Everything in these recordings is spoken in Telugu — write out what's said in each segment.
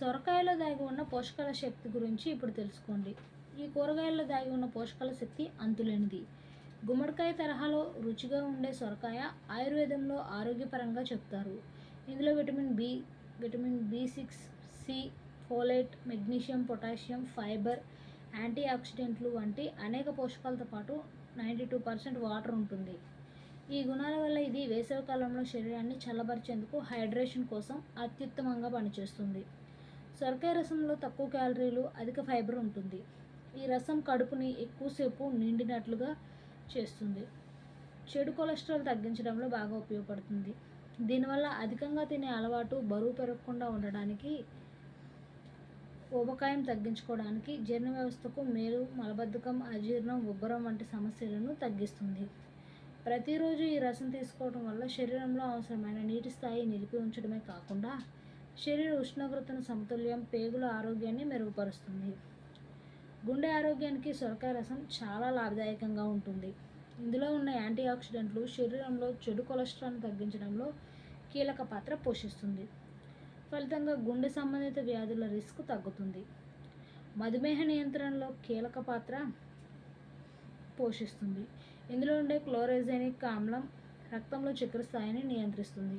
సొరకాయలో దాగి ఉన్న పోషకాల శక్తి గురించి ఇప్పుడు తెలుసుకోండి. ఈ కూరగాయల్లో దాగి ఉన్న పోషకాల శక్తి అంతులేనిది. గుమ్మడికాయ తరహాలో రుచిగా ఉండే సొరకాయ ఆయుర్వేదంలో ఆరోగ్యపరంగా చెప్తారు. ఇందులో విటమిన్ బి6, C, folate, magnesium, potassium, fibre, anti ఆక్సిడెంట్లు వంటి అనేక పోషకాలతో పాటు 92% వాటర్ ఉంటుంది. ఈ గుణాల వల్ల ఇది వేసవికాలంలో శరీరాన్ని చల్లబరిచేందుకు హైడ్రేషన్ కోసం అత్యుత్తమంగా పనిచేస్తుంది. సొరకాయ రసంలో తక్కువ క్యాలరీలు, అధిక ఫైబర్ ఉంటుంది. ఈ రసం కడుపుని ఎక్కువసేపు నిండినట్లుగా చేస్తుంది. చెడు కొలెస్ట్రాల్ తగ్గించడంలో బాగా ఉపయోగపడుతుంది. దీనివల్ల అధికంగా తినే అలవాటు, బరువు పెరగకుండా ఉండడానికి, ఊబకాయం తగ్గించుకోవడానికి, జీర్ణ వ్యవస్థకు మేలు, మలబద్ధకం, అజీర్ణం, ఉబ్బరం వంటి సమస్యలను తగ్గిస్తుంది. ప్రతిరోజు ఈ రసం తీసుకోవడం వల్ల శరీరంలో అవసరమైన నీటి స్థాయి నిలిపి ఉంచడమే కాకుండా శరీర ఉష్ణోగ్రతను సమతుల్యం, పేగుల ఆరోగ్యాన్ని మెరుగుపరుస్తుంది. గుండె ఆరోగ్యానికి సొరకాయ రసం చాలా లాభదాయకంగా ఉంటుంది. ఇందులో ఉన్న యాంటీ ఆక్సిడెంట్లు శరీరంలో చెడు కొలెస్ట్రాల్ను తగ్గించడంలో కీలక పాత్ర పోషిస్తుంది. ఫలితంగా గుండె సంబంధిత వ్యాధుల రిస్క్ తగ్గుతుంది. మధుమేహ నియంత్రణలో కీలక పాత్ర పోషిస్తుంది. ఇందులో ఉండే క్లోరోజెనిక్ ఆమ్లం రక్తంలో చక్కెర స్థాయిని నియంత్రిస్తుంది.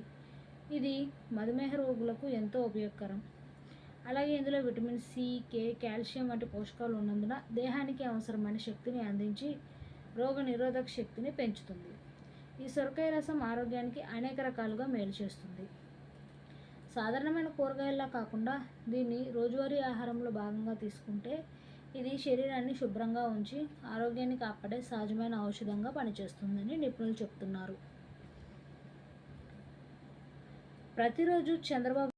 ఇది మధుమేహ రోగులకు ఎంతో ఉపయోగకరం. అలాగే ఇందులో విటమిన్ సి, కే, కాల్షియం వంటి పోషకాలు ఉన్నందున దేహానికి అవసరమైన శక్తిని అందించి రోగ నిరోధక శక్తిని పెంచుతుంది. ఈ సొరకాయ రసం ఆరోగ్యానికి అనేక రకాలుగా మేలు చేస్తుంది. సాధారణమైన కూరగాయల్లా కాకుండా దీన్ని రోజువారీ ఆహారంలో భాగంగా తీసుకుంటే ఇది శరీరాన్ని శుభ్రంగా ఉంచి ఆరోగ్యాన్ని కాపాడే సహజమైన ఔషధంగా పనిచేస్తుందని నిపుణులు చెప్తున్నారు. ప్రతిరోజు చంద్రబాబు